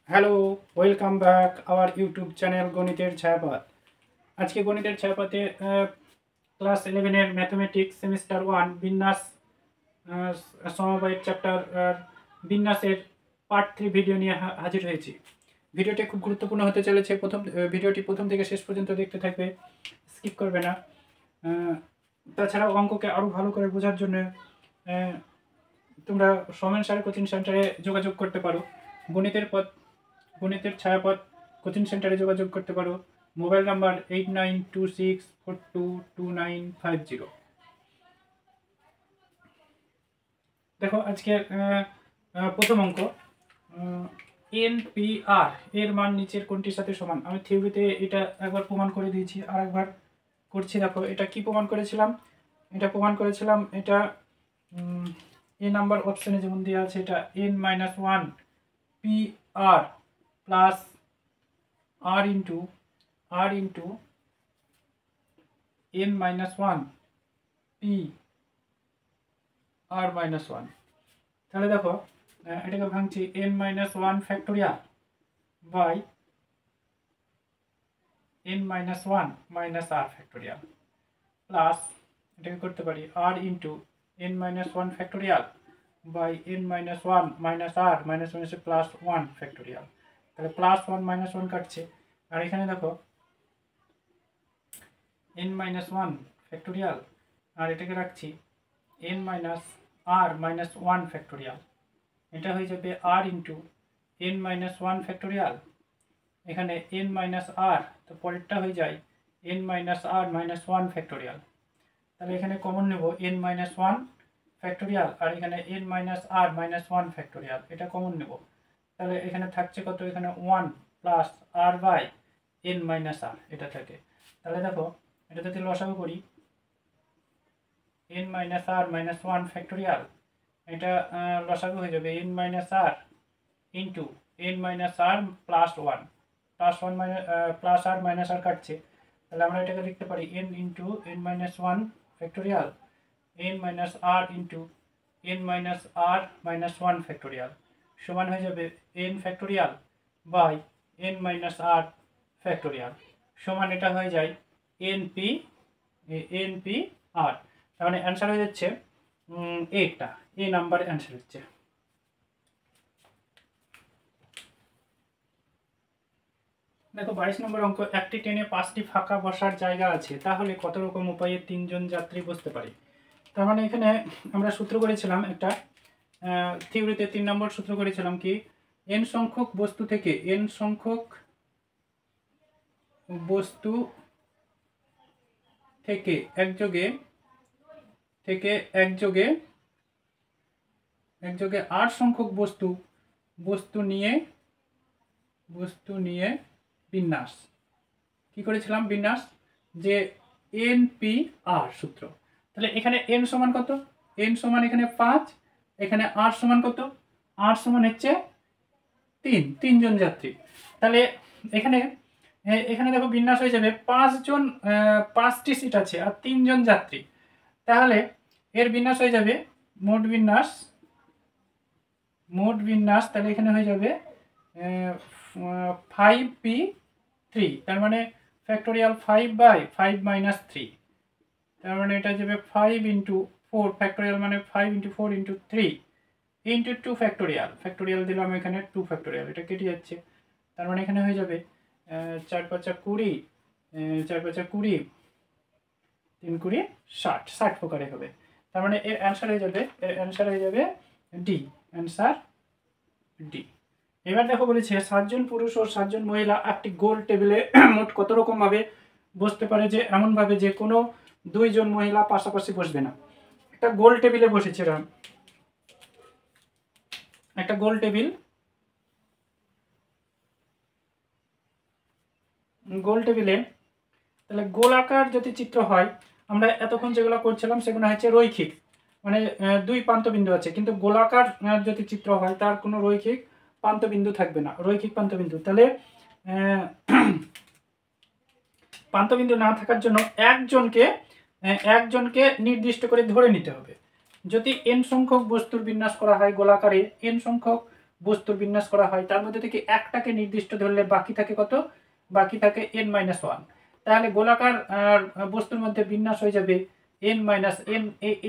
Hello, welcome back our YouTube channel গণিতের ছায়াপথ। আজকে গণিতের ছায়াপথে ক্লাস 11-এর ম্যাথমেটিক্স সেমিস্টার 1 বিন্যাস সমবায় চ্যাপ্টার বিন্যাসের পার্ট 3 ভিডিও নিয়ে হাজির হয়েছি। ভিডিওটি খুব গুরুত্বপূর্ণ হতে চলেছে। ভিডিওটি প্রথম থেকে শেষ পর্যন্ত দেখতে থাকবে, স্কিপ করবে না। তাছাড়াও অঙ্ককে আরও ভালো করে বোঝার জন্য তোমরা সৌমেন স্যার কোচিং সেন্টারে যোগাযোগ করতে পারো। গণিতের ছায়াপথ কোচিং সেন্টারে যোগাযোগ করতে পারো। Mobile number 8926422950। দেখো আজকের প্রথম অঙ্ক, NPR এর মান নিচের কোনটির সাথে সমান। আমি থিওরিতে এটা একবার প্রমাণ করে দিয়েছি, আর একবার করছি। দেখো এটা কি প্রমাণ করেছিলাম, এটা এ নাম্বার অপশনে যেমন দেওয়া আছে, এটা n-1 PR plus r into n-1 p r-1। তাহলে দেখো এটাকে ভাঙছি n-1 factorial by n-1 minus r factorial plus এটাকে করতে পারি r into n-1 factorial by n-1 minus r minus মাইনাসে প্লাস 1 ফ্যাক্টোরিয়াল। তাহলে প্লাস 1 মাইনাস 1 কাটছে, আর এখানে দেখো n-1 ফ্যাক্টোরিয়াল, আর এটাকে রাখছি n-r মাইনাস 1 ফ্যাক্টোরিয়াল। এটা হয়ে যাবে r ইন্টু n-1 ফ্যাক্টোরিয়াল, এখানে n-r, তো পরেরটা হয়ে যায় n-r মাইনাস 1 ফ্যাক্টোরিয়াল। তাহলে এখানে কমন নেব n-1 ফ্যাক্টোরিয়াল, আর এখানে n-r মাইনাস 1 ফ্যাক্টোরিয়াল, এটা কমন নেব। তাহলে এখানে থাকছে কত, এখানে 1 প্লাস r বাই n-r, এটা থাকে। তাহলে দেখো এটা যদি লসাগু করি n-r মাইনাস 1 ফ্যাক্টোরিয়াল, এটা লসাগু হয়ে যাবে n-r into n-r plus 1 plus r minus r কাটছে। তাহলে আমরা এটাকে লিখতে পারি n into n-1 factorial n-r into n-r minus 1 factorial সমান হয়ে যাবে n factorial by n-r factorial সমান এটা হয়ে যায় npr। তার মানে অ্যান্সার হয়ে যাচ্ছে এইটা, এ নাম্বার অ্যান্সার হচ্ছে। দেখো 22 নম্বর অঙ্ক, একটি ট্রেনে 5টি ফাঁকা বসার জায়গা আছে, তাহলে কত রকম উপায়ে 3 জন যাত্রী বসতে পারে। তার মানে এখানে আমরা সূত্র করেছিলাম একটা, থিওরিতে 3 নম্বর সূত্র করেছিলাম কি, n সংখ্যক বস্তু থেকে একযোগে 8 সংখ্যক বস্তু নিয়ে বিন্যাস। কি করেছিলাম বিন্যাস, যে NPR সূত্র। তাহলে এখানে n সমান কত, n সমান এখানে 5, এখানে r সমান কত, r সমান হচ্ছে 3 জন যাত্রী। তাহলে এখানে দেখো বিন্যাস হয়ে যাবে 5টি সিট আছে আর 3 জন যাত্রী। তাহলে এর বিন্যাস হয়ে যাবে মোট বিন্যাস, তাহলে এখানে হয়ে যাবে 5p3, তার মানে ফ্যাক্টোরিয়াল 5 বাই 5 মাইনাস 3, তার মানে এটা যাবে 5 ইন্টু 4 ফ্যাক্টোরিয়াল, মানে 5 ইন্টু 4 ইন্টু 3 ইন্টু 2 ফ্যাক্টোরিয়াল দিলাম, এখানে 2 ফ্যাক্টোরিয়াল, এটা কেটে যাচ্ছে। তার মানে এখানে হয়ে যাবে 4×5 20, 4×5 20, 3×20 60 প্রকারে হবে। তার মানে এর অ্যান্সার হয়ে যাবে ডি, অ্যান্সার ডি। এবার দেখো বলেছে 7 জন পুরুষ ও 7 জন মহিলা একটি গোল টেবিলে মোট কত রকম ভাবে বসতে পারে, যে এমন ভাবে যে কোনো 2 জন মহিলা পাশাপাশি বসবে না। একটা গোল টেবিলে বসেছে, একটা গোল টেবিলে, তাহলে গোলাকার যদি চিত্র হয়, আমরা এতক্ষণ যেগুলো করছিলাম সেগুলো হচ্ছে রৈখিক, মানে 2 প্রান্তবিন্দু আছে, কিন্তু গোলাকার যদি চিত্র হয় তার কোনো রৈখিক প্রান্তবিন্দু থাকবে না, রৈখিক প্রান্তবিন্দু। তাহলে প্রান্তবিন্দু না থাকার জন্য একজনকে নির্দিষ্ট করে ধরে নিতে হবে। যদি n সংখ্যক বস্তুর বিন্যাস করা হয় গোলাকারে, n সংখ্যক বস্তুর বিন্যাস করা হয়, তার মধ্যে থেকে একটাকে নির্দিষ্ট ধরলে বাকি থাকে কত? বাকি থাকে n-1। তাহলে গোলাকার বস্তুর মধ্যে বিন্যাস হয়ে যাবে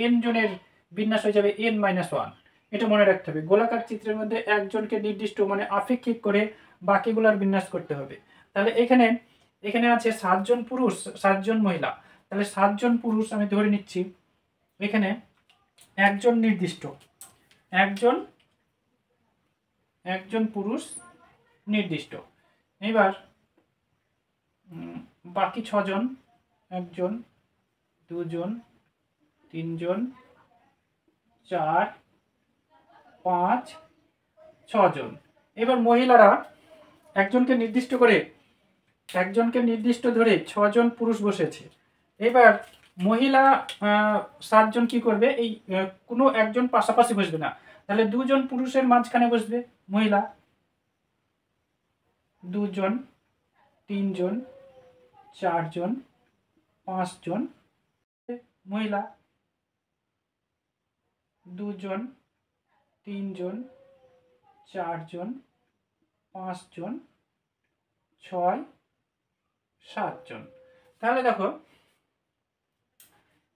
n জনের বিন্যাস হয়ে যাবে n-1। এটা মনে রাখতে হবে। গোলাকার চিত্রের মধ্যে একজনকে নির্দিষ্ট মানে আপেক্ষিক করে বাকিগুলার বিন্যাস করতে হবে। তাহলে এখানে আছে 7 জন পুরুষ 7 জন মহিলা। তাহলে 7 জন পুরুষ আমি ধরে নিচ্ছি, এখানে একজন নির্দিষ্ট, একজন পুরুষ নির্দিষ্ট। এবার বাকি 6 জন, 1 জন 2 জন 3 জন 4 5 6 জন। এবার মহিলারা একজনকে নির্দিষ্ট ধরে 6 জন পুরুষ বসেছে। এবার মহিলা 7 জন কি করবে? এই কোনো একজন পাশাপাশি বসবে না, তাহলে 2 জন পুরুষের মাঝখানে বসবে মহিলা, 2 জন 3 জন 4 জন 5 জন মহিলা, 2 জন 3 জন 4 জন 5 জন 6 7 জন। তাহলে দেখো,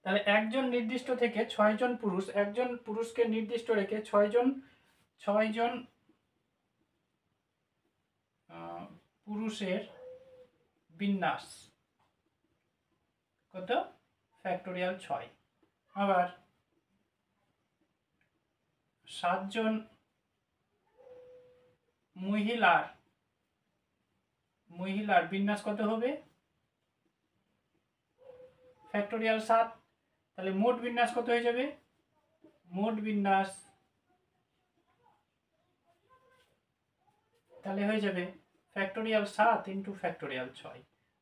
তাহলে একজন নির্দিষ্ট থেকে 6 জন পুরুষ, একজন পুরুষকে নির্দিষ্ট রেখে 6 জন পুরুষের বিন্যাস কত? ফ্যাক্টোরিয়াল 6। আবার 7 জন মহিলার বিন্যাস কত হবে? ফ্যাক্টোরিয়াল 7। তাহলে মোট বিন্যাস কত হয়ে যাবে? মোট বিন্যাস তাহলে হয়ে যাবে ফ্যাক্টোরিয়াল 7 ইন্টু ফ্যাক্টোরিয়াল 6।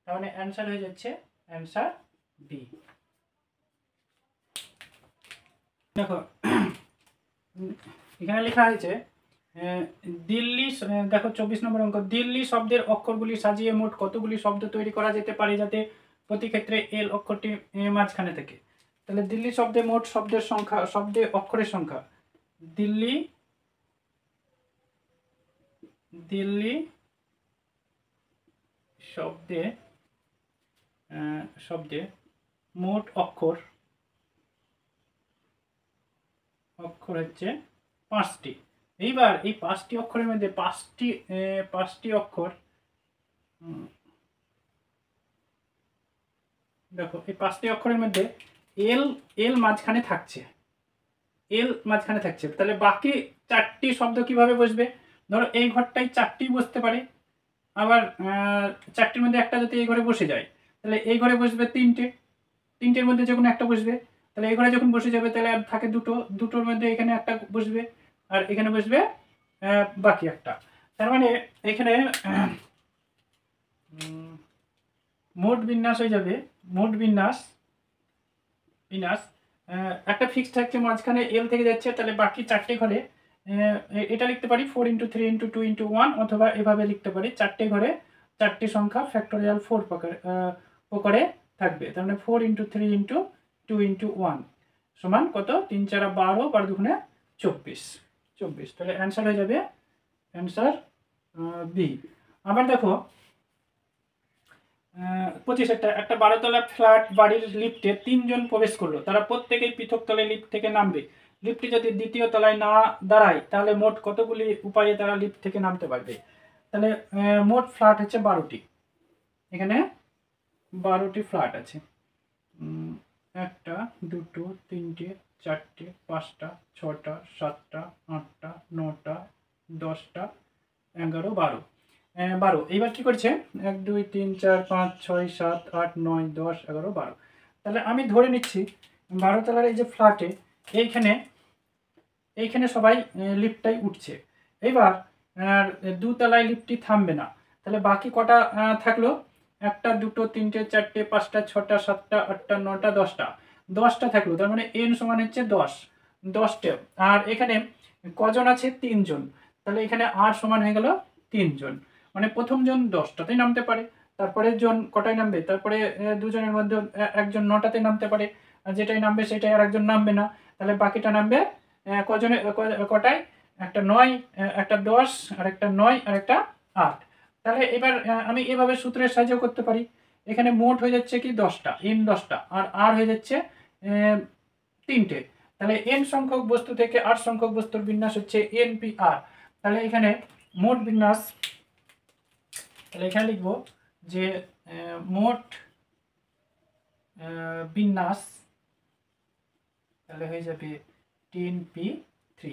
তাহলে অ্যান্সার হয়ে যাচ্ছে অ্যান্সার বি। দেখো এখানে লেখা হয়েছে দিল্লি, দেখো 24 নম্বর অঙ্ক, দিল্লি শব্দের অক্ষরগুলি সাজিয়ে মোট কতগুলি শব্দ তৈরি করা যেতে পারে যাতে প্রতি ক্ষেত্রে এল অক্ষরটি মাঝখানে থাকে? তাহলে দিল্লি শব্দে মোট শব্দের সংখ্যা, অক্ষরের সংখ্যা, দিল্লি শব্দে মোট অক্ষর হচ্ছে 5টি। এইবার এই 5টি অক্ষরের মধ্যে 5টি অক্ষর, দেখো এই 5টি অক্ষরের মধ্যে এল মাঝখানে থাকছে, তাহলে বাকি 4টি শব্দ কিভাবে বসবে? ধরো এই ঘরটাই 4টি বসতে পারে, আবার 4টির মধ্যে একটা যদি এই ঘরে বসে যায় তাহলে এই ঘরে বসবে 3টের মধ্যে যে কোনো একটা বসবে। তাহলে এই ঘরে যখন বসে যাবে তাহলে আর থাকে দুটোর মধ্যে এখানে একটা বসবে আর এখানে বসবে বাকি একটা। তার মানে এখানে মোট বিন্যাস হয়ে যাবে, মোট বিন্যাস একটা ফিক্স থাকছে মাঝখানে এল থেকে যাচ্ছে, তাহলে বাকি 4টে ঘরে এটা লিখতে পারি 4 × 3 × 2 × 1, অথবা এভাবে লিখতে পারি 4টে ঘরে 4টি সংখ্যা ফ্যাক্টোরিয়াল 4 প্রকারে থাকবে। তার মানে 4 × 3 × 2 × 1 সমান কত? 3 × 4 = 12, 12 × 2 = 24। তাহলে অ্যান্সার হয়ে যাবে অ্যান্সার বি। আবার দেখো 25 একটা 12 তলা ফ্ল্যাট বাড়ির লিফটে 3 জন প্রবেশ করলো, তারা প্রত্যেকেই পৃথক তলায় লিফট থেকে নামবে। লিফটটি যদি দ্বিতীয় তলায় না দাঁড়ায় তাহলে মোট কতগুলি উপায়ে তারা লিফট থেকে নামতে পারবে? তাহলে মোট ফ্ল্যাট হচ্ছে 12টি, এখানে 12টি ফ্ল্যাট আছে, 1টা 2টো 3টে 4টে 5টা 6টা 7টা 8টা 9টা 10টা 11 12। এইবার কি করছে? 1 2 3 4 5 6 7 8 9 10 11 12। তাহলে আমি ধরে নিচ্ছি 12 তলার এই যে ফ্ল্যাটে এইখানে সবাই লিফটটাই উঠছে। এবার 2 তলায় লিফটটি থামবে না, তাহলে বাকি কটা থাকলো? 1টা 2টো 3টে 4টে 5টা 6টা 7টা 8টা 9টা 10টা থাকলো। তার মানে n সমান হচ্ছে 10টে। আর এখানে কজন আছে? 3 জন, তাহলে এখানে r সমান হয়ে গেল 3 জন। মানে প্রথম জন 10টাতেই নামতে পারে, তারপরে জন কটায় নামবে? তারপরে 2 জনের মধ্যে একজন 9টাতে নামতে পারে, আর যেটাই নামবে সেটাই আর একজন নামবে না, তাহলে বাকিটা নামবে কটায়? একটা 9, একটা 10, আর একটা 9 আর একটা 8। তাহলে এবার আমি এভাবে সূত্রের সাহায্যে করতে পারি। এখানে মোট হয়ে যাচ্ছে কি 10টা, n 10টা, আর r হয়ে যাচ্ছে 3টে। তাহলে n সংখ্যক বস্তু থেকে r সংখ্যক বস্তুর বিন্যাস হচ্ছে npr। তাহলে এখানে মোট বিন্যাস, তাহলে এখানে লিখব যে মোট বিন্যাস তাহলে হয়ে যাবে 10p3।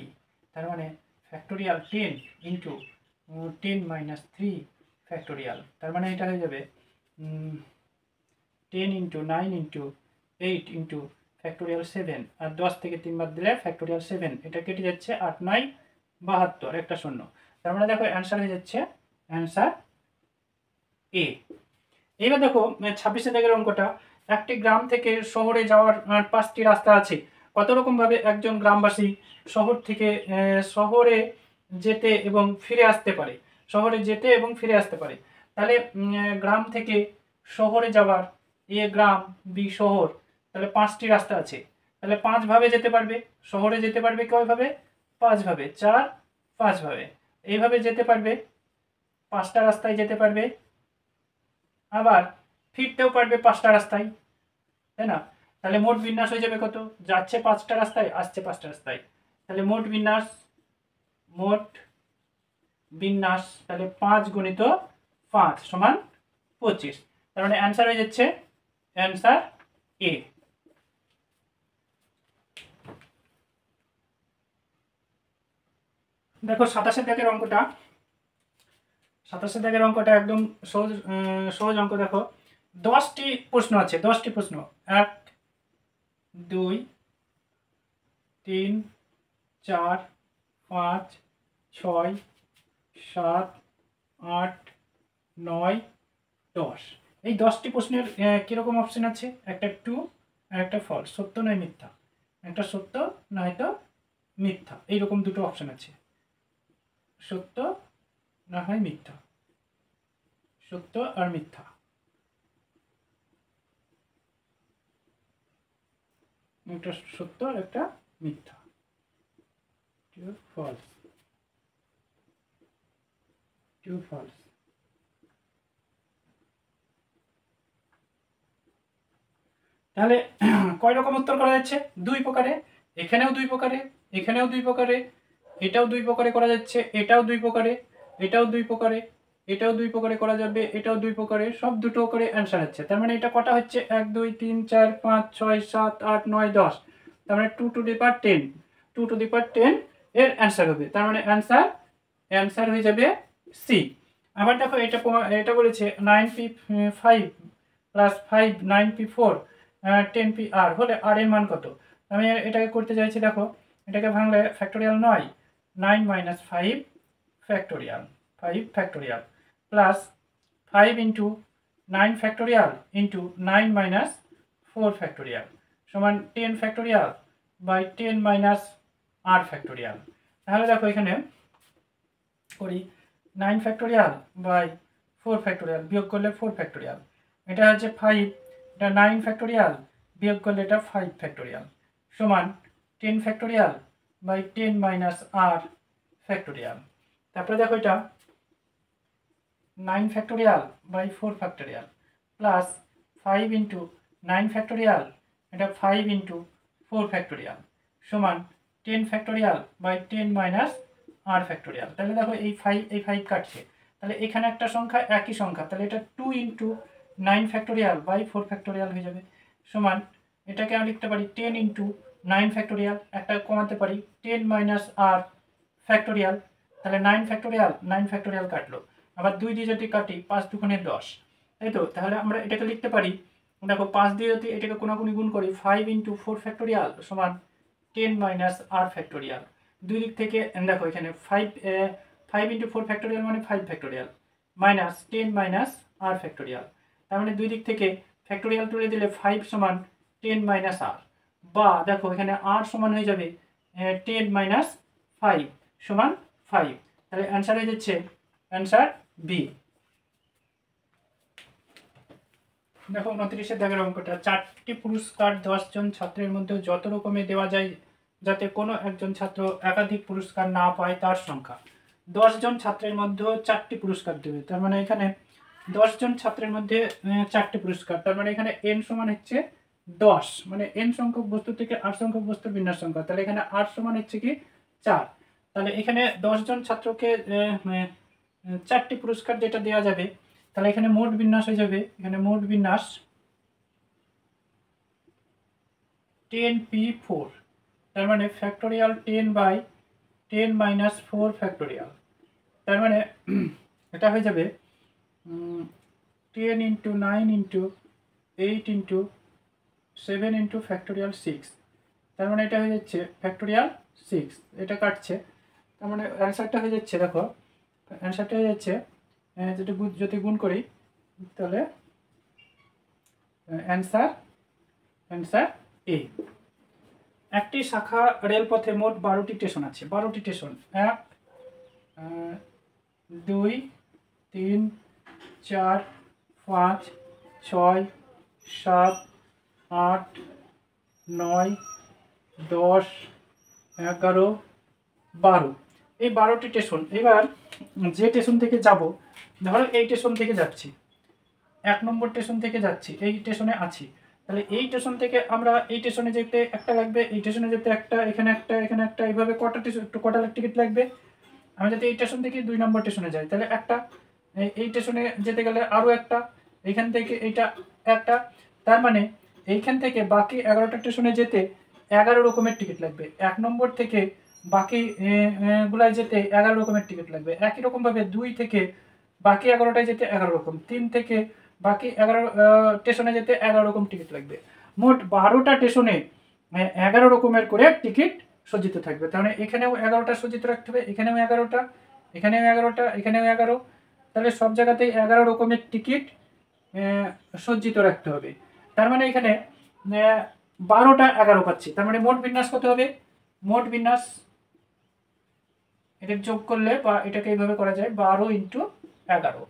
তার মানে ফ্যাক্টোরিয়াল 10 ইন্টু 10 মাইনাস 3 ফ্যাক্টোরিয়াল। তার মানে এটা হয়ে যাবে 10 ইন্টু 9 ইন্টু 8 ইন্টু ফ্যাক্টোরিয়াল 7, আর 10 থেকে 3 বাদ দিলে ফ্যাক্টোরিয়াল 7, এটা কেটে যাচ্ছে 8 9 72, একটা শূন্য। তার মানে দেখো অ্যান্সার হয়ে যাচ্ছে অ্যান্সার এ। এবার দেখো 26 দাগের অঙ্কটা, একটি গ্রাম থেকে শহরে যাওয়ার 5টি রাস্তা আছে। কত রকম ভাবে একজন গ্রামবাসী শহর থেকে শহরে যেতে এবং ফিরে আসতে পারে, শহরে যেতে এবং ফিরে আসতে পারে। তাহলে গ্রাম থেকে শহরে যাওয়ার, এ গ্রাম বি শহর, তাহলে 5টি রাস্তা আছে। তাহলে 5 ভাবে যেতে পারবে, শহরে যেতে পারবে কয়ভাবে? 5 ভাবে, 4 5 ভাবে। এইভাবে যেতে পারবে, 5টা রাস্তায় যেতে পারবে, আবার ফিরতেও পারবে 5টা রাস্তায়, তাই না? তাহলে মোট বিন্যাস হয়ে যাবে কত? যাচ্ছে 5টা রাস্তায়, আসছে 5টা রাস্তায়। তাহলে মোট বিন্যাস তাহলে 5 গুণিত 5 সমান 25। তার মানে অ্যান্সার হয়ে যাচ্ছে অ্যান্সার এ। দেখো 27 দাগের অঙ্কটা, 27 দাগের অঙ্কটা একদম সহজ অঙ্ক। দেখো 10টি প্রশ্ন আছে, 10টি প্রশ্ন, 1 2 3 4 5 6 7 8 9 10। এই 10টি প্রশ্নের কিরকম অপশন আছে? একটা ট্রু আর একটা ফলস, সত্য নয় মিথ্যা, একটা সত্য নয়তো মিথ্যা, এইরকম দুটো অপশন আছে, সত্য না হয় মিথ্যা, সত্য আর মিথ্যা। একটা সত্য আর একটা মিথ্যা, ট্রু ফলস, ট্রু ফলস। তাহলে কয় রকম উত্তর করা যাচ্ছে? 2 প্রকারে, এখানেও 2 প্রকারে, এখানেও 2 প্রকারে, এটাও 2 প্রকারে করা যাচ্ছে, এটাও 2 প্রকারে, এটাও 2 প্রকারে, এটাও 2 প্রকারে করা যাবে, এটাও 2 প্রকারে, সব দুটো করে অ্যান্সার হচ্ছে। তার মানে এটা কটা হচ্ছে? 1 2 3 4 5 6 7 8 9 10। তার মানে 2 to the power 10, 2 to the পাওয়ার 10 এর অ্যান্সার হবে। তার মানে অ্যান্সার হয়ে যাবে সি। আবার দেখো এটা বলেছে 9p5 প্লাস 5 9p4 10pr হলে আর এর মান কত? আমি এটাকে করতে চাইছি, দেখো এটাকে ভাঙলে factorial 9 minus 5 factorial, 5 factorial plus 5 into 9 factorial into 9 minus 4 factorial সমান 10 factorial by 10 minus r factorial. তাহলে দেখো এখানে করি 9 ফ্যাক্টোরিয়াল বাই 4 ফ্যাক্টোরিয়াল, বিয়োগ করলে 4 ফ্যাক্টোরিয়াল, এটা হচ্ছে 5, এটা 9 ফ্যাক্টোরিয়াল, বিয়োগ করলে এটা 5 ফ্যাক্টোরিয়াল সমান 10 factorial by 10 minus r factorial. তারপরে দেখো এটা 9 factorial by 4 factorial plus 5 into 9 factorial, এটা 5 ইন্টু 4 ফ্যাক্টোরিয়াল সমান 10 factorial by 10 minus r factorial. তাহলে দেখো এই 5 কাটছে, তাহলে এখানে একটা সংখ্যা একই সংখ্যা, তাহলে এটা 2 ইন্টু 9 ফ্যাক্টোরিয়াল বাই 4 ফ্যাক্টোরিয়াল হয়ে যাবে সমান, এটাকে আমি লিখতে পারি 10 ইন্টু 9 ফ্যাক্টোরিয়াল, একটা কমাতে পারি 10 মাইনাস আর ফ্যাক্টোরিয়াল, তাহলে 9 ফ্যাক্টোরিয়াল কাটলো। আবার 2 দিয়ে যদি কাটি 5 দুগুণে 10, তাই তো? তাহলে আমরা এটাকে লিখতে পারি, দেখো 5 দিয়ে যদি এটাকে কোনাকুনি গুণ করি 5 ইন্টু 4 ফ্যাক্টোরিয়াল সমান 10 মাইনাস আর ফ্যাক্টোরিয়াল। দুই দিক থেকে দেখো এখানে 5 ইন্টু 4 ফ্যাক্টোরিয়াল মানে 5 factorial minus 10 minus r factorial. তার মানে দুই দিক থেকে ফ্যাক্টোরিয়াল তুলে দিলে 5 সমান 10 মাইনাস আর, বা দেখো এখানে আর সমান হয়ে যাবে 10 মাইনাস 5 সমান 5। তাহলে অ্যান্সার হয়ে যাচ্ছে অ্যান্সার বি। দেখো 29 দাগের অঙ্কটা, 4টি পুরস্কার 10 জন ছাত্রের মধ্যে যত রকমের দেওয়া যাতে কোনো একজন ছাত্র একাধিক পুরস্কার না পায় তার সংখ্যা। 10 জন ছাত্রের মধ্যে 4টি পুরস্কার দেবে, তার মানে এখানে 10 জন ছাত্রের মধ্যে 4টি পুরস্কার, তার মানে এখানে n সমান হচ্ছে 10, মানে n সংখ্যক বস্তু থেকে 8 সংখ্যক বস্তুর বিন্যাস সংখ্যা, তাহলে এখানে 8 সমান হচ্ছে কি 4। তাহলে এখানে 10 জন ছাত্রকে 4টি পুরস্কার যেটা দেওয়া যাবে, তাহলে এখানে মোট বিন্যাস হয়ে যাবে, এখানে মোট বিন্যাস 10p4, তার মানে ফ্যাক্টোরিয়াল 10/10 - 4 ফ্যাক্টোরিয়াল, তার মানে এটা হয়ে যাবে 10 × 9 × 8 × 7 × ফ্যাক্টোরিয়াল 6, তার মানে এটা হয়ে যাচ্ছে ফ্যাক্টোরিয়াল 6, এটা কাটছে, তার মানে অ্যান্সারটা হয়ে যাচ্ছে, দেখো অ্যান্সারটা হয়ে যাচ্ছে যেটা যদি গুণ করি তাহলে অ্যান্সার এ। একটি শাখা রেলপথে মোট 12টি স্টেশন আছে, 12টি স্টেশন 1 2 3 4 5 6 7 8 9 10 11 12, এই 12টি স্টেশন। এবার যে স্টেশন থেকে যাব, ধরো এই স্টেশন থেকে যাচ্ছি, 1 নম্বর স্টেশন থেকে যাচ্ছি, এই স্টেশনে আছি, তাহলে এই স্টেশন থেকে আমরা এই স্টেশনে যেতে একটা লাগবে, এই স্টেশনে যেতে একটা, এখানে একটা, এখানে একটা, এইভাবে কটা টিকিট লাগবে। আমি যদি এই স্টেশন থেকে 2 নম্বর স্টেশনে যাই তাহলে একটা, এই স্টেশনে যেতে গেলে আরও একটা, এইখান থেকে এইটা একটা, তার মানে এইখান থেকে বাকি 11টা স্টেশনে যেতে 11 রকমের টিকিট লাগবে। 1 নম্বর থেকে বাকি গুলায় যেতে 11 রকমের টিকিট লাগবে। একই রকমভাবে 2 থেকে বাকি 11টায় যেতে 11 রকম, 3 থেকে বাকি 11 স্টেশনে যেতে 11 রকম টিকিট লাগবে। মোট 12টা স্টেশনে 11 রকমের করে টিকিট সজ্জিত থাকবে, তাহলে এখানেও 11টা সজ্জিত রাখতে হবে, এখানেও 11টা, এখানেও 11টা, এখানেও 11, তাহলে সব জায়গাতেই 11 রকমের টিকিট সজ্জিত রাখতে হবে। তার মানে এখানে 12টা 11 পাচ্ছি, তার মানে মোট বিন্যাস কত হবে? মোট বিন্যাস এটা যোগ করলে বা এটাকে এইভাবে করা যায় 12 × 11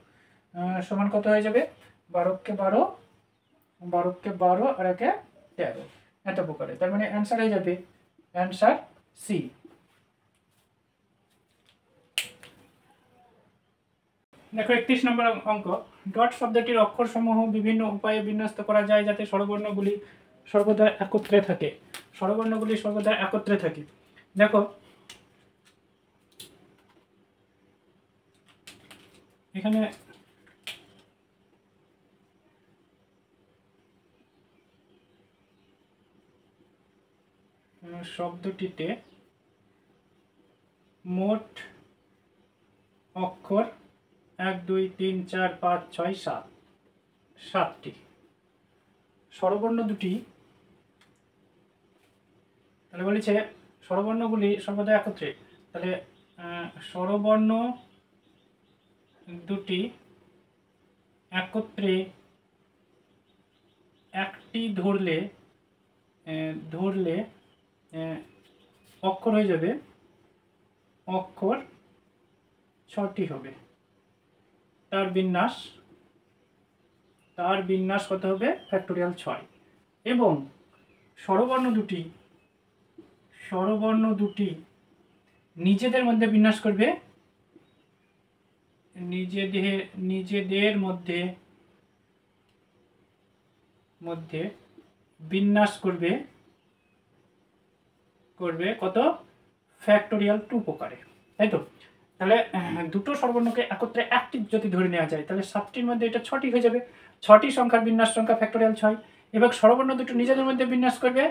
সমান কত হয়ে যাবে? 12 × 12, 12 × 12 আর 1 × 13, এত প্রকারে। তার মানে অ্যান্সার হয়ে যাবে অ্যান্সার সি। দেখো 31 নম্বর অঙ্ক, ডট শব্দটির অক্ষরসমূহ বিভিন্ন উপায়ে বিন্যস্ত করা যায় যাতে স্বরবর্ণগুলি সর্বদা একত্রে থাকে। স্বরবর্ণগুলি সর্বদা একত্রে থাকে। দেখো এখানে শব্দটিতে মোট অক্ষর 1 2 3 4 5 6 7, 7টি। স্বরবর্ণ দুটি, তাহলে বলেছে স্বরবর্ণগুলি সর্বদা একত্রে, তাহলে স্বরবর্ণ দুটি একত্রে একটি ধরলে অক্ষর হয়ে যাবে, অক্ষর 6টি হবে। তার বিন্যাস কত হবে? ফ্যাক্টোরিয়াল 6। এবং স্বরবর্ণ দুটি নিজেদের মধ্যে বিন্যাস করবে, নিজেদের মধ্যে বিন্যাস করবে কত? ফ্যাক্টোরিয়াল 2 প্রকারে, তাই তো? তাহলে দুটো স্বরবর্ণকে একত্রে একটি যদি ধরে নেওয়া যায় তাহলে 7টির মধ্যে এটা 6টি হয়ে যাবে। 6টি সংখ্যার বিন্যাস সংখ্যা ফ্যাক্টোরিয়াল 6, এবং স্বরবর্ণ দুটো নিজেদের মধ্যে বিন্যাস করবে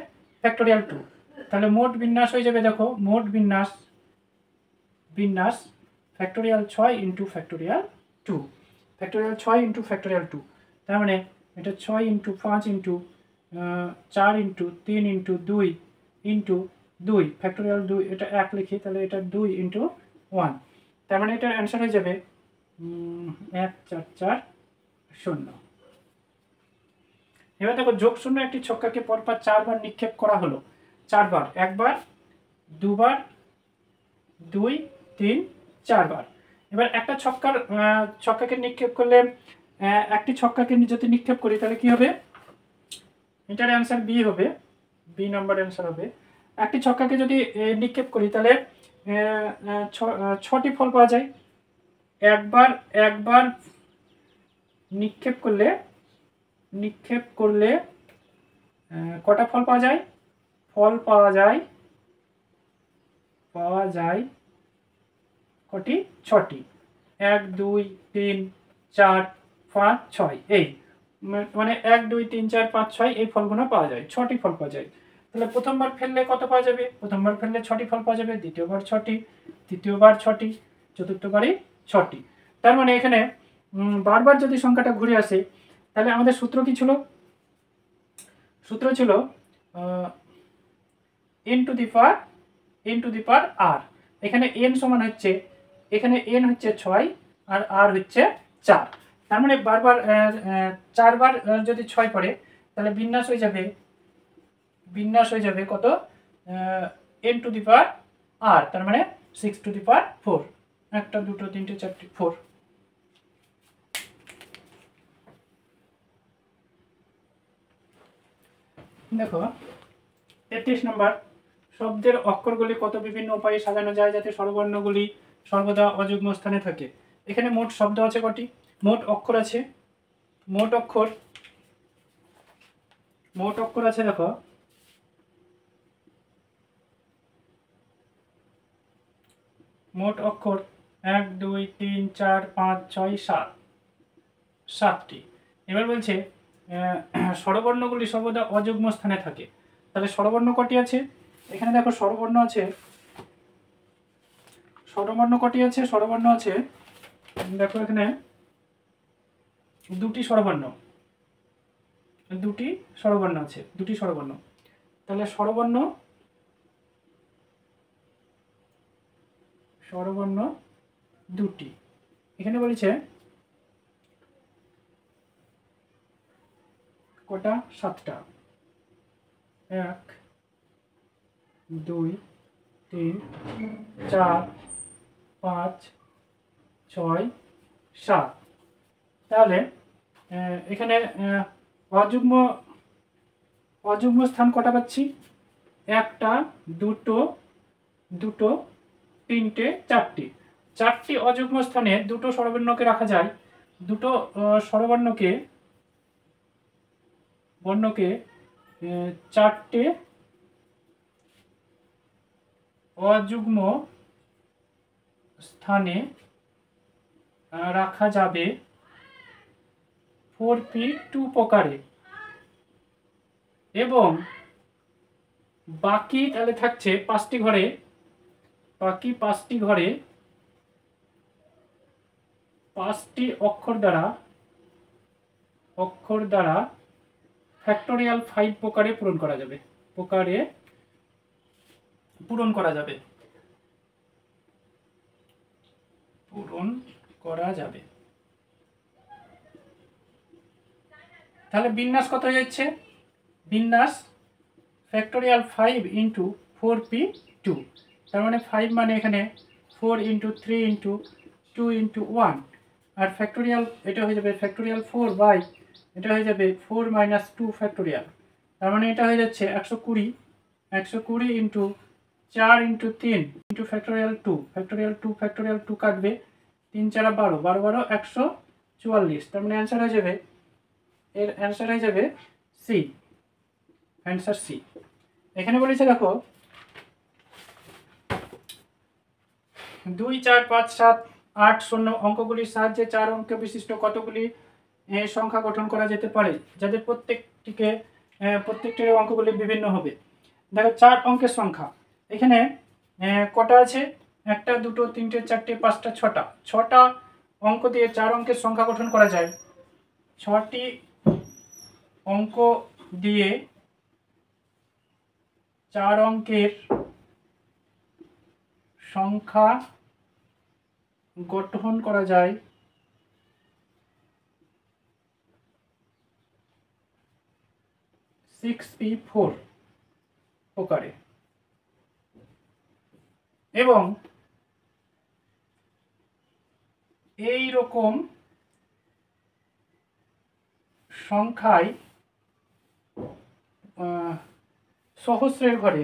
ফ্যাক্টোরিয়াল 2, তাহলে মোট বিন্যাস হয়ে যাবে, দেখো মোট বিন্যাস ফ্যাক্টোরিয়াল 6 × ফ্যাক্টোরিয়াল 2, ফ্যাক্টোরিয়াল 6 × ফ্যাক্টোরিয়াল 2, তার মানে এটা 6 × 5 × 4 × 3 × 2 × 2 ফ্যাক্টোরিয়াল 2, এটা 1 লিখি, তাহলে এটা 2 × 1, তার মানে এটার অ্যান্সার হয়ে যাবে 1 4 4 0। এবার দেখো যোগ শূন্য একটি ছক্কাকে পরপর 4 বার নিক্ষেপ করা হলো, 4 বার, 1 বার, 2 বার, 2 3 4 বার। এবার একটা ছক্কাকে নিক্ষেপ করলে, একটি ছক্কাকে যদি নিক্ষেপ করি তাহলে কি হবে? এটার অ্যান্সার বি হবে, বি নাম্বার অ্যান্সার হবে। একটি ছক্কাকে যদি নিক্ষেপ করি তাহলে 6টি ফল পাওয়া যায়। একবার একবার নিক্ষেপ করলে কটা ফল পাওয়া যায়? ফল পাওয়া যায় কটি? 6টি। 1 2 3 4 5 6 এই মানে 1 2 3 4 5 6 এই ফলগুলো পাওয়া যায়, 6টি ফল পাওয়া যায়। তাহলে প্রথমবার ফেললে কত পাওয়া যাবে? প্রথমবার ফেললে 6টি ফল পাওয়া যাবে, দ্বিতীয়বার 6টি, তৃতীয়বার 6টি, চতুর্থবারই 6টি। তার মানে এখানে বারবার যদি সংখ্যাটা ঘুরে আসে তাহলে আমাদের সূত্র কি ছিল? সূত্র ছিল n to the power r। এখানে n সমান হচ্ছে, এখানে n হচ্ছে 6 আর r হচ্ছে 4। তার মানে বারবার 4 বার যদি 6 পড়ে তাহলে বিন্যাস হয়ে যাবে কত? n to the power r, তার মানে 6 টু দি পাওয়ার 4। একটা দুটো তিনটে চারটে 4। দেখো 33 নম্বর, শব্দের অক্ষরগুলি কত বিভিন্ন উপায়ে সাজানো যায় যাতে স্বরবর্ণগুলি সর্বদা অযুগ্ম স্থানে থাকে? এখানে মোট শব্দ আছে কটি? মোট অক্ষর আছে, মোট অক্ষর আছে দেখো মোট অক্ষর 1 2 3 4 5 6 7, 7টি। এবার বলছে স্বরবর্ণগুলি সর্বদা অযুগ্ম স্থানে থাকে। তাহলে স্বরবর্ণ কটি আছে? এখানে দেখো স্বরবর্ণ আছে কটি আছে? স্বরবর্ণ আছে দেখো এখানে দুটি স্বরবর্ণ আছে, দুটি স্বরবর্ণ। তাহলে স্বরবর্ণ দুটি। এখানে বলেছে কটা? 7টা। 1 2 3 4 5 6 7। তাহলে এখানে অযুগ্ম স্থান কটা পাচ্ছি? 1টা 2টো 3টে 4টি। 4টি অযুগ্ম স্থানে দুটো স্বরবর্ণকে রাখা যায়। দুটো স্বরবর্ণকে 4টে অযুগ্ম স্থানে রাখা যাবে 4p2 প্রকারে, এবং বাকি তাহলে থাকছে 5টি ঘরে, বাকি 5টি ঘরে 5টি অক্ষর দ্বারা ফ্যাক্টোরিয়াল 5 প্রকারে পূরণ করা যাবে। তাহলে বিন্যাস কত হয়ে যাচ্ছে? বিন্যাস ফ্যাক্টোরিয়াল 5 ইন্টু 4p2। তার মানে 5 মানে এখানে 4 into 3 into 2 into 1, r factorial এটা হয়ে যাবে ফ্যাক্টোরিয়াল 4 বাই এটা হয়ে যাবে 4 মাইনাস 2 ফ্যাক্টোরিয়াল। তার মানে এটা হয়ে যাচ্ছে 120 ইন্টু 4 ইন্টু 3 ইন্টু ফ্যাক্টোরিয়াল 2 কাটবে, 3 4 12 12 12 144। তার মানে অ্যান্সার হয়ে যাবে সি, অ্যান্সার সি। এখানে বলেছে দেখো 2 4 5 7 8 0 অঙ্কগুলির সাহায্যে 4 অঙ্ক বিশিষ্ট কতগুলি সংখ্যা গঠন করা যেতে পারে যাদের প্রত্যেকটির অঙ্কগুলি বিভিন্ন হবে। দেখো 4 অঙ্কের সংখ্যা এখানে কটা আছে? 1টা 2টো 3টে 4টে 5টা 6টা। 6টা অঙ্ক দিয়ে 4 অঙ্কের সংখ্যা গঠন করা যায়। 6টি অঙ্ক দিয়ে 4 অঙ্কের সংখ্যা গঠন করা যায় 6p4 প্রকারে, এবং এই রকম সংখ্যায় সহস্রের ঘরে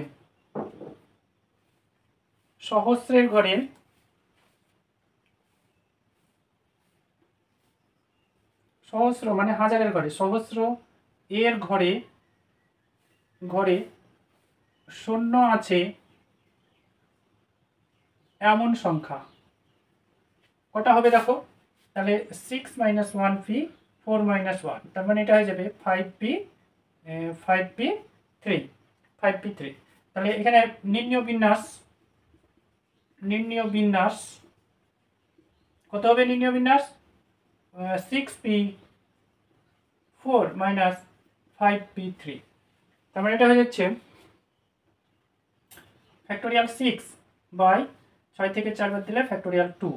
সহস্রের ঘরে সহস্র মানে হাজারের ঘরে, সহস্র এর ঘরে ঘরে শূন্য আছে এমন সংখ্যা কটা হবে দেখো, তাহলে 6 - 1p 4 - 1, তার মানে এটা হয়ে যাবে 5p 5p3। তাহলে এখানে নির্ণয় বিন্যাস কত হবে? নির্ণয় বিন্যাস 6p4 - 5p3, তার মানে এটা হয়ে যাচ্ছে ফ্যাক্টোরিয়াল 6/6 থেকে 4 বাদ দিলে ফ্যাক্টোরিয়াল 2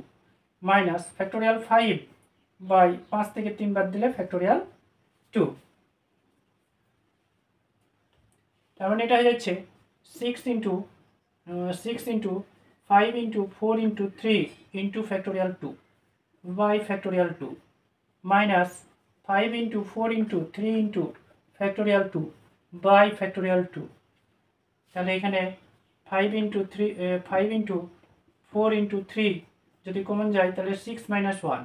মাইনাস ফ্যাক্টোরিয়াল 5/5 থেকে 3 বাদ দিলে ফ্যাক্টোরিয়াল 2, তার মানে এটা হয়ে যাচ্ছে 6 × 5 × 4 × 3 × factorial 2 by factorial 2 minus 5 × 4 × 3 × factorial 2 by factorial 2। তাহলে এখানে 5 × 4 × 3 যদি কমন যায় তাহলে 6 - 1,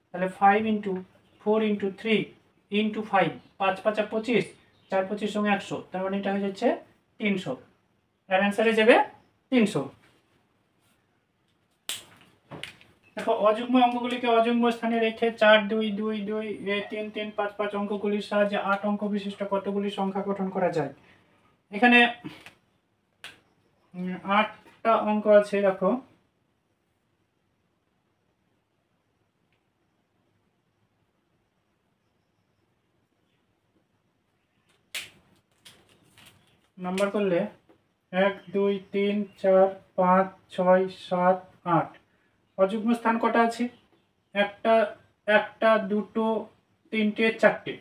তাহলে 5 × 4 × 3 × 5, 5 × 5 = 25, 4 × 25 = 100, তার মানে এটা হয়ে যাচ্ছে 300। এর অ্যান্সার হয়ে যাবে 300। দেখো অযুগ্ম অঙ্কগুলিকে অযুগ্ম স্থানে রেখে 4 2 2 2 3 3 5 5 অঙ্কগুলির সাহায্যে 8 অঙ্ক বিশিষ্ট কতগুলি সংখ্যা গঠন করা যায়? এখানে 8টা অঙ্ক আছে। দেখো নাম্বার করলে 1 2 3 4 5 6 7 8। অযুগ্ম স্থান কটা আছে? একটা দুটো তিনটে চারটে।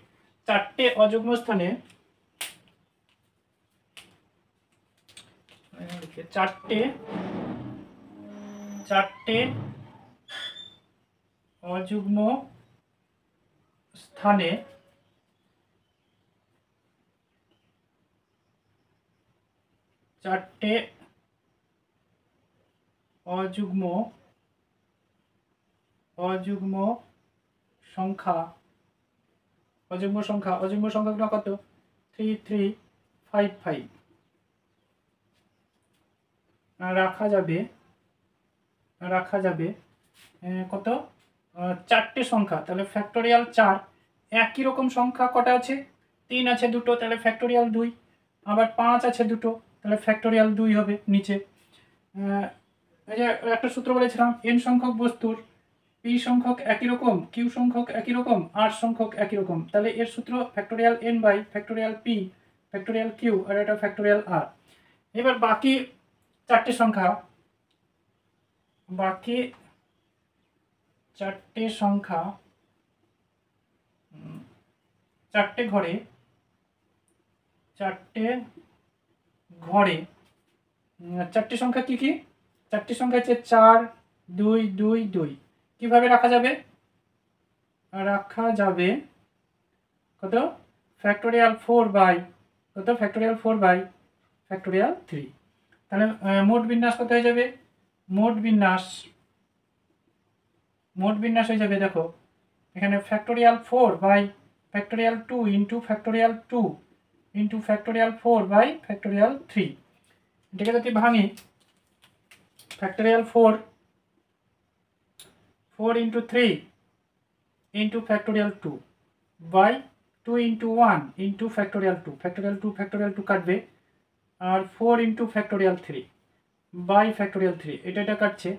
চারটে অযুগ্ম স্থানে চারটে অযুগ্ম স্থানে চারটে অযুগ্ম সংখ্যা সংখ্যাগুলো কত? 3 3 5 5 রাখা যাবে কত? চারটে সংখ্যা। তাহলে ফ্যাক্টোরিয়াল 4। একই রকম সংখ্যা কটা আছে? 3 আছে দুটো, তাহলে ফ্যাক্টোরিয়াল 2। আবার 5 আছে দুটো, তাহলে ফ্যাক্টোরিয়াল 2 হবে নিচে। এই যে একটা সূত্র বলেছিলাম, n সংখ্যক বস্তুর p সংখ্যক একই রকম, q সংখ্যক একই রকম, r সংখ্যক একই রকম, তাহলে এর সূত্র factorial n by factorial p factorial q আর এটা ফ্যাক্টোরিয়াল r। এবার বাকি চারটে সংখ্যা চারটে ঘরে চারটে সংখ্যা কি কি? চারটি সংখ্যা হচ্ছে 4 2 2 2। কিভাবে রাখা যাবে? কত? ফ্যাক্টোরিয়াল 4/, কত? Factorial 4/, factorial 3। তাহলে মোট বিন্যাস কত হয়ে যাবে? মোট বিন্যাস হয়ে যাবে, দেখো এখানে factorial 4/, factorial 2 × factorial 2 × factorial 4/, factorial 3। এটাকে যদি ভাঙি, ফ্যাক্টোরিয়াল 4 × 3 × ফ্যাক্টোরিয়াল 2 বাই 2 × 1 × ফ্যাক্টোরিয়াল 2, ফ্যাক্টোরিয়াল 2 কাটবে, আর 4 × ফ্যাক্টোরিয়াল 3 বাই ফ্যাক্টোরিয়াল 3, এটা কাটছে।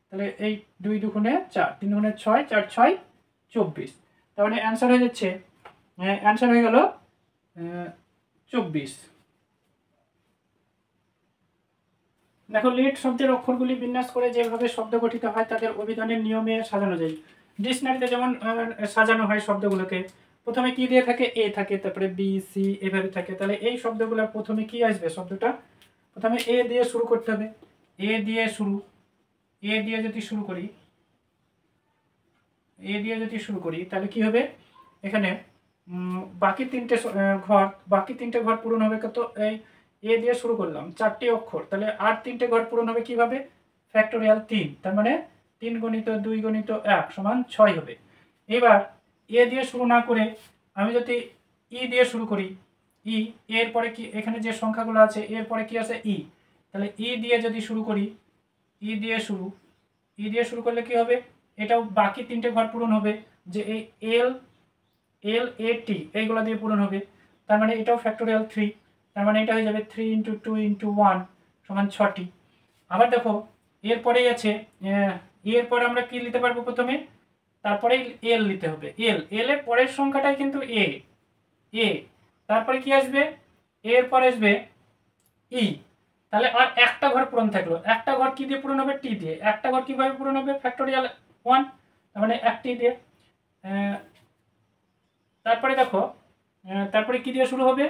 তাহলে এই 2 দুগুণে 4, 3 দুগুণে 6, 4 6 24। তার মানে অ্যান্সার হয়ে যাচ্ছে, অ্যান্সার হয়ে গেল 24। দেখো লেট শব্দের অক্ষরগুলি বিন্যাস করে যেভাবে শব্দ গঠিত হয় তাদের অভিধানের নিয়মে সাজানো যায়। ডিকশনারিতে যেমন সাজানো হয় শব্দগুলোকে, প্রথমে কি দিয়ে থাকে? এ থাকে, তারপরে বি সি এভাবে থাকে। তাহলে এই শব্দগুলো প্রথমে কি আসবে? শব্দটা প্রথমে এ দিয়ে শুরু করতে হবে। এ দিয়ে যদি শুরু করি তাহলে কি হবে? এখানে বাকি তিনটে ঘর পূরণ হবে কত? এই এ দিয়ে শুরু করলাম, 4টি অক্ষর, তাহলে আর 3টে ঘর পূরণ হবে কিভাবে? ফ্যাক্টোরিয়াল 3, তার মানে 3 গুণিত 2 গুণিত 1 সমান 6 হবে। এবার এ দিয়ে শুরু না করে আমি যদি ই দিয়ে শুরু করি, ই এরপরে কি এখানে যে সংখ্যাগুলো আছে এরপরে কি আছে ই, তাহলে ই দিয়ে যদি শুরু করি, ই দিয়ে শুরু করলে কি হবে, এটাও বাকি 3টে ঘর পূরণ হবে, যে এই এল এল এ টি এইগুলো দিয়ে পূরণ হবে, তার মানে এটাও ফ্যাক্টোরিয়াল 3, তার মানে এটা হয়ে যাবে 3 × 2 × 1 সমান 6টি। আবার দেখো এরপরেই আছে, এরপরে আমরা কি নিতে পারবো, প্রথমে তারপরে এল নিতে হবে, এল এর পরের সংখ্যাটাই কিন্তু এ, তারপরে কি আসবে, এরপরে আসবে ই, তাহলে আর একটা ঘর পূরণ থাকলো, একটা ঘর কি দিয়ে পূরণ হবে, টি দিয়ে, একটা ঘর কিভাবে পূরণ হবে, ফ্যাক্টোরিয়াল 1, তার মানে একটি দিয়ে। তারপরে দেখো তারপরে কি দিয়ে শুরু হবে,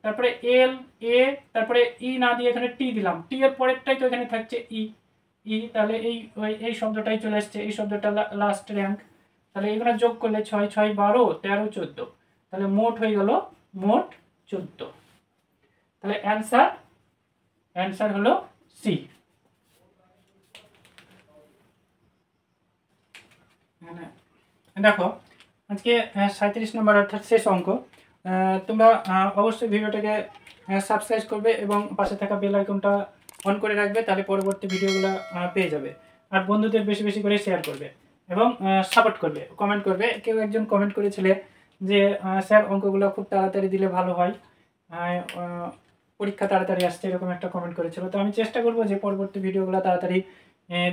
তারপরে এল এ, তারপরে ই না দিয়ে এখানে টি দিলাম, টি এর পরেরটাই তো এখানে থাকছে ই, তাহলে এই শব্দটাই চলে আসছে, এই শব্দটা লাস্ট র্যাঙ্ক, তাহলে এগুলো যোগ করলে 6 6 12 13 14, তাহলে মোট হয়ে গেল মোট 14। তাহলে অ্যান্সার হলো সি। দেখো আজকে 37 নম্বর অর্থাৎ শেষ অঙ্ক। তোমরা অবশ্যই ভিডিওটাকে সাবস্ক্রাইব করবে এবং পাশে থাকা বেল আইকনটা অন করে রাখবে, তাহলে পরবর্তী ভিডিওগুলো পেয়ে যাবে। আর বন্ধুদের বেশি বেশি করে শেয়ার করবে এবং সাপোর্ট করবে, কমেন্ট করবে। কেউ একজন কমেন্ট করেছিলে যে স্যার অঙ্কগুলো খুব তাড়াতাড়ি দিলে ভালো হয়, পরীক্ষা তাড়াতাড়ি আসছে, এরকম একটা কমেন্ট করেছিল। তো আমি চেষ্টা করব যে পরবর্তী ভিডিওগুলো তাড়াতাড়ি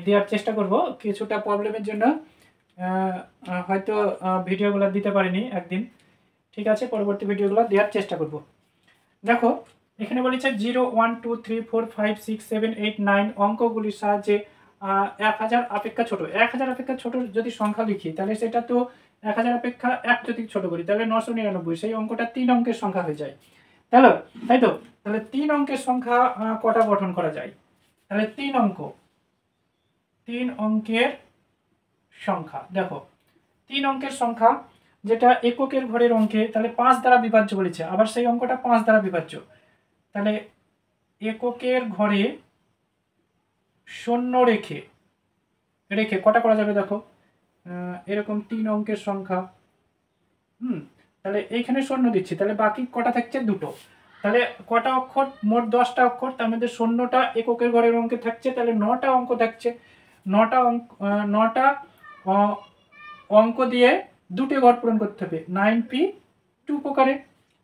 দেওয়ার চেষ্টা করব। কিছুটা প্রবলেমের জন্য হয়তো ভিডিওগুলো দিতে পারিনি একদিন, ঠিক আছে, পরবর্তী ভিডিওগুলো দেওয়ার চেষ্টা করব। দেখো এখানে বলেছে 0 1 2 3 4 5 6 7 8 9 অঙ্কগুলির সাহায্যে 1000 অপেক্ষা ছোট, 1000 অপেক্ষা ছোট যদি সংখ্যা লিখি তাহলে সেটা তো 1000 অপেক্ষা 1 যদি ছোট করি তাহলে 999, সেই অঙ্কটা 3 অঙ্কের সংখ্যা হয়ে যায়। তাই তো, তাহলে 3 অঙ্কের সংখ্যা কটা গঠন করা যায়, তাহলে 3 অঙ্কের সংখ্যা, দেখো 3 অঙ্কের সংখ্যা যেটা এককের ঘরের অঙ্কে, তাহলে 5 দ্বারা বিভাজ্য বলেছে, আবার সেই অঙ্কটা 5 দ্বারা বিভাজ্য, তাহলে এককের ঘরে শূন্য রেখে কটা করা যাবে, দেখো এরকম 3 অঙ্কের সংখ্যা, তাহলে এইখানে শূন্য দিচ্ছি, তাহলে বাকি কটা থাকছে, দুটো, তাহলে কটা অক্ষর, মোট 10টা অক্ষর, তার মধ্যে শূন্যটা এককের ঘরের অঙ্কে থাকছে, তাহলে 9টা অঙ্ক থাকছে, 9টা অঙ্ক দিয়ে দুটো ঘর পূরণ করতে হবে, 9p 2 প্রকারে,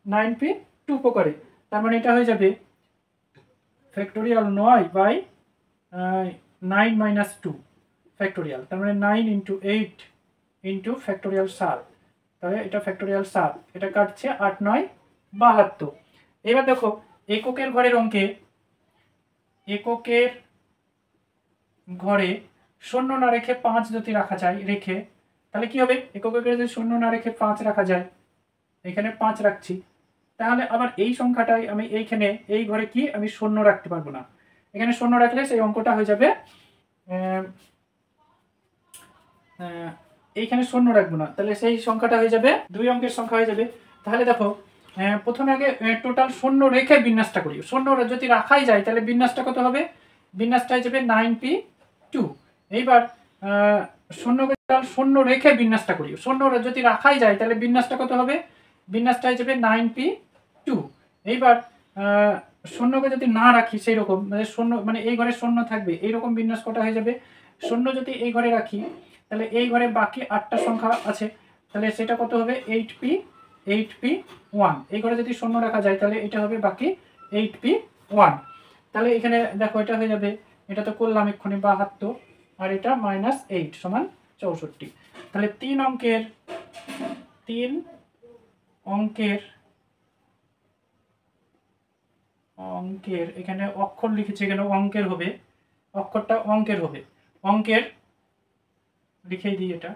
9p 2 প্রকারে, তার মানে এটা হয়ে যাবে ফ্যাক্টোরিয়াল 9 - 2 ফ্যাক্টোরিয়াল, তার মানে 9 × 8 × ফ্যাক্টোরিয়াল 7, তাহলে এটা ফ্যাক্টোরিয়াল 7, এটা কাটছে 8 9 72। এবার দেখো এককের ঘরের অঙ্কে, এককের ঘরে শূন্য না রেখে 5 যদি রাখা যায়, তাহলে কি হবে, এককের ঘরে যদি শূন্য না রেখে 5 রাখা যায়, এখানে 5 রাখছি, তাহলে আবার এই সংখ্যাটাই আমি এইখানে এই ঘরে কি আমি শূন্য রাখতে পারবো না, এখানে শূন্য রাখলে সেই অঙ্কটা হয়ে যাবে, এইখানে শূন্য রাখবো না, তাহলে সেই সংখ্যাটা হয়ে যাবে 2 অঙ্কের সংখ্যা হয়ে যাবে। তাহলে দেখো প্রথমে আগে টোটাল শূন্য রেখে বিন্যাসটা করি, শূন্য যদি রাখাই যায় তাহলে বিন্যাসটা কত হবে, বিন্যাসটা হয়ে যাবে 9p 2। এইবার শূন্য রেখে বিন্যাসটা করি, শূন্য যদি রাখাই যায় তাহলে বিন্যাসটা কত হবে, বিন্যাসটা হয়ে যাবে 9p 2। এইবার শূন্যকে যদি না রাখি সেই রকম, মানে শূন্য মানে এই ঘরে শূন্য থাকবে, এইরকম বিন্যাস কটা হয়ে যাবে, শূন্য যদি এই ঘরে রাখি তাহলে এই ঘরে বাকি 8টা সংখ্যা আছে, তাহলে সেটা কত হবে 8p 1, এই ঘরে যদি শূন্য রাখা যায় তাহলে এটা হবে বাকি 8p 1, তাহলে এখানে দেখো এটা হয়ে যাবে, এটা তো করলাম এক্ষুনি 72, আর এটা -8 সমান 64। তাহলে 3 অঙ্কের এখানে অক্ষর লিখেছি, এখানে অঙ্কের হবে, অক্ষরটা অঙ্কের হবে, অঙ্কের লিখেই দিই, এটা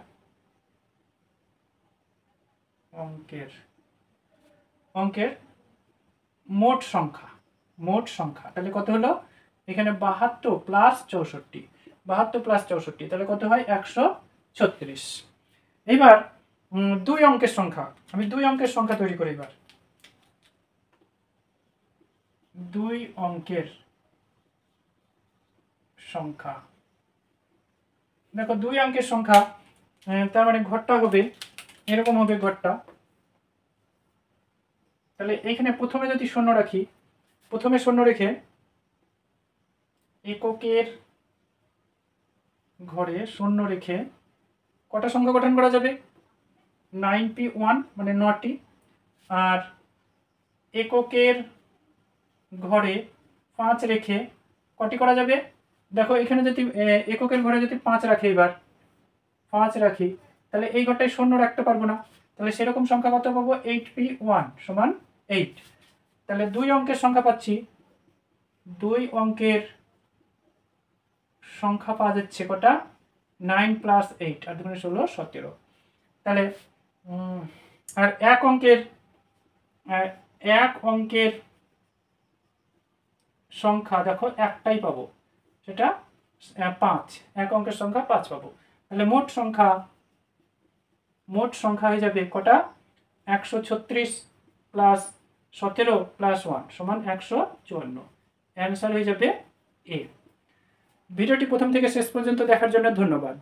অঙ্কের মোট সংখ্যা, তাহলে কত হলো, এখানে 72 + 64, তাহলে কত হয় 136। এইবার 2 অঙ্কের সংখ্যা, আমি 2 অঙ্কের সংখ্যা তৈরি করি, এবার 2 অঙ্কের সংখ্যা, দেখো 2 অঙ্কের সংখ্যা, তার মানে ঘরটা হবে এরকম হবে ঘরটা। তাহলে এইখানে প্রথমে যদি শূন্য রাখি, প্রথমে শূন্য রেখে এককের ঘরে শূন্য রেখে কটা সংখ্যা গঠন করা যাবে? 9p1 মানে 9টি। আর এককের ঘরে 5 রেখে কটি করা যাবে? দেখো এখানে যদি এককের ঘরে যদি 5 রাখি, এবার 5 রাখি, তাহলে এই ঘরটায় শূন্য রাখতে পারবো না, তাহলে সেরকম সংখ্যা কত পাবো? 8p1 সমান 8। তাহলে 2 অঙ্কের সংখ্যা পাচ্ছি, 2 অঙ্কের সংখ্যা পাওয়া যাচ্ছে কটা? 9 + 8 আর 2 × 16 17। তাহলে আর এক অঙ্কের সংখ্যা দেখো একটাই পাবো, সেটা 5। এক অঙ্কের সংখ্যা 5 পাবো। তাহলে মোট সংখ্যা হয়ে যাবে কটা? 136 + 17 + 1 সমান 154। অ্যান্সার হয়ে যাবে এ। ভিডিওটি প্রথম থেকে শেষ পর্যন্ত দেখার জন্য ধন্যবাদ।